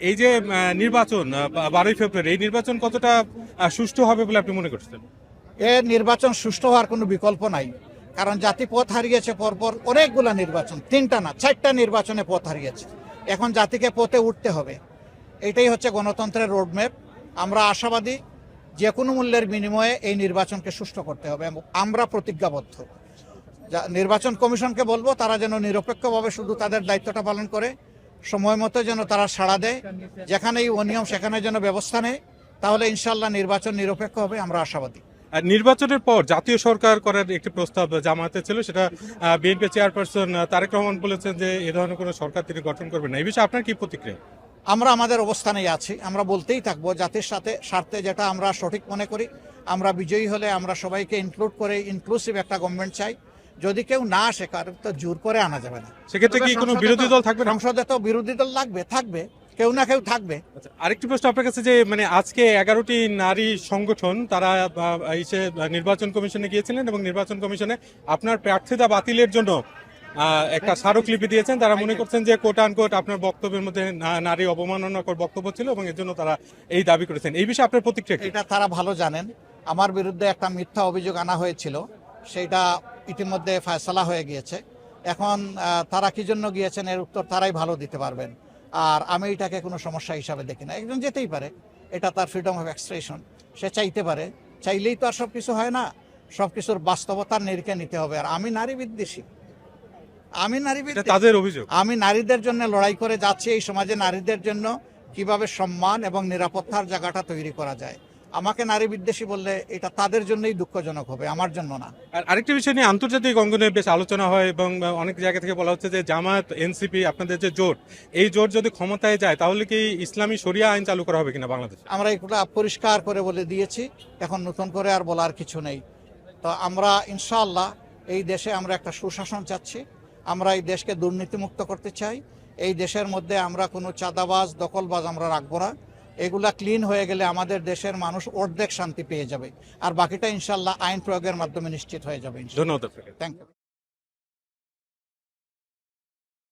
এই যে নির্বাচন 12ই ফেব্রুয়ারি, এই নির্বাচন কতটা সুষ্ঠু হবে বলে আপনি মনে করছেন? এর নির্বাচন সুষ্ঠু হওয়ার কোনো বিকল্প নাই, কারণ জাতি পথ হারিয়েছে পরপর অনেকগুলা নির্বাচন, 3টা না 4টা নির্বাচনে পথ হারিয়েছে। এখন জাতিকে পথে উঠতে হবে, এটাই হচ্ছে গণতন্ত্রের রোডম্যাপ। আমরা আশাবাদী যে কোনো মূল্যের বিনিময়ে এই নির্বাচনকে সুষ্ঠু করতে হবে এবং আমরা প্রতিজ্ঞাবদ্ধ। নির্বাচন কমিশনকে বলবো তারা যেন নিরপেক্ষভাবে শুধু তাদের দায়িত্বটা পালন করে, সময় মতো যেন তারা সাড়া দেয়, যেখানেই অনিয়ম সেখানে যেন ব্যবস্থা নেয়, তাহলে ইনশাল্লাহ নির্বাচন নিরপেক্ষ হবে, আমরা আশাবাদী। নির্বাচনের পর জাতীয় সরকার করার একটি প্রস্তাব জামায়াতে ছিল, সেটা বিএনপি চেয়ারপারসন তারেক রহমান বলেছেন যে এ ধরনের কোনো সরকার তিনি গঠন করবেন না। এই বিষয়ে আপনার কি প্রতিক্রিয়া? আমরা আমাদের অবস্থানেই আছি, আমরা বলতেই থাকবো জাতির সাথে স্বার্থে যেটা আমরা সঠিক মনে করি। আমরা বিজয়ী হলে আমরা সবাইকে ইনক্লুড করে ইনক্লুসিভ একটা গভর্নমেন্ট চাই। যদি কেউ না আসে, কারণ তো জোর করে আনা যাবে না। সেক্ষেত্রে কি কোনো বিরোধী দল থাকবে? সংসদে তো বিরোধী দল থাকবে, কেউ না কেউ থাকবে। আরেকটি প্রশ্ন আপনার কাছে, যে আজকে 11টি নারী সংগঠন তারা এসে নির্বাচন কমিশনে গিয়েছিলেন এবং নির্বাচন কমিশনে আপনার প্রার্থিতা বাতিলের জন্য একটা স্মারকলিপি দিয়েছেন। তারা মনে করছেন যে কোট আনকোট আপনার বক্তব্যের মধ্যে নারী অবমাননাকর বক্তব্য ছিল এবং এর জন্য তারা এই দাবি করেছেন। এই বিষয়ে আপনার প্রতিক্রিয়া কি? এটা তারা ভালো জানেন। আমার বিরুদ্ধে একটা মিথ্যা অভিযোগ আনা হয়েছিল, সেটা ইতিমধ্যে ফয়সালা হয়ে গিয়েছে। এখন তারা কি জন্য গিয়েছেন এর উত্তর তারাই ভালো দিতে পারবেন। আর আমি এটাকে কোনো সমস্যা হিসাবে দেখি না। একজন যেতেই পারে, এটা তার ফ্রিডম অফ এক্সপ্রেশন, সে চাইতে পারে। চাইলেই তো আর সব কিছু হয় না, সব কিছুর বাস্তবতার নিরিখে নিতে হবে। আর আমি নারী বিদ্বেষী, তাদের অভিযোগ। আমি নারীদের জন্য লড়াই করে যাচ্ছি। এই সমাজে নারীদের জন্য কিভাবে সম্মান এবং নিরাপত্তার জায়গাটা তৈরি করা যায়। আমাকে নারী বিদ্বেষী বললে এটা তাদের জন্যই দুঃখজনক হবে, আমার জন্য না। আর আরেকটি বিষয় নিয়ে আন্তর্জাতিক অঙ্গনে বেশ আলোচনা হয় এবং অনেক জায়গা থেকে বলা হচ্ছে যে জামায়াত, এনসিপি, আপনাদের যে জোট, এই জোট যদি ক্ষমতায় যায় তাহলে কি ইসলামী শরিয়া আইন চালু করা হবে কিনা বাংলাদেশে? আমরা এগুলো পরিষ্কার করে বলে দিয়েছি, এখন নতুন করে আর বলার কিছু নেই। তো আমরা ইনশাআল্লাহ এই দেশে আমরা একটা সুশাসন চাচ্ছি, আমরা এই দেশকে দুর্নীতিমুক্ত করতে চাই। এই দেশের মধ্যে আমরা কোনো চাঁদাবাজ, দখলবাজ আমরা রাখবো না। এগুলা ক্লিন হয়ে গেলে আমাদের দেশের মানুষ অর্ধেক শান্তি পেয়ে যাবে, আর বাকিটা ইনশাআল্লাহ আইন প্রয়োগের মাধ্যমে নিশ্চিত হয়ে যাবে। ধন্যবাদ। Thank you.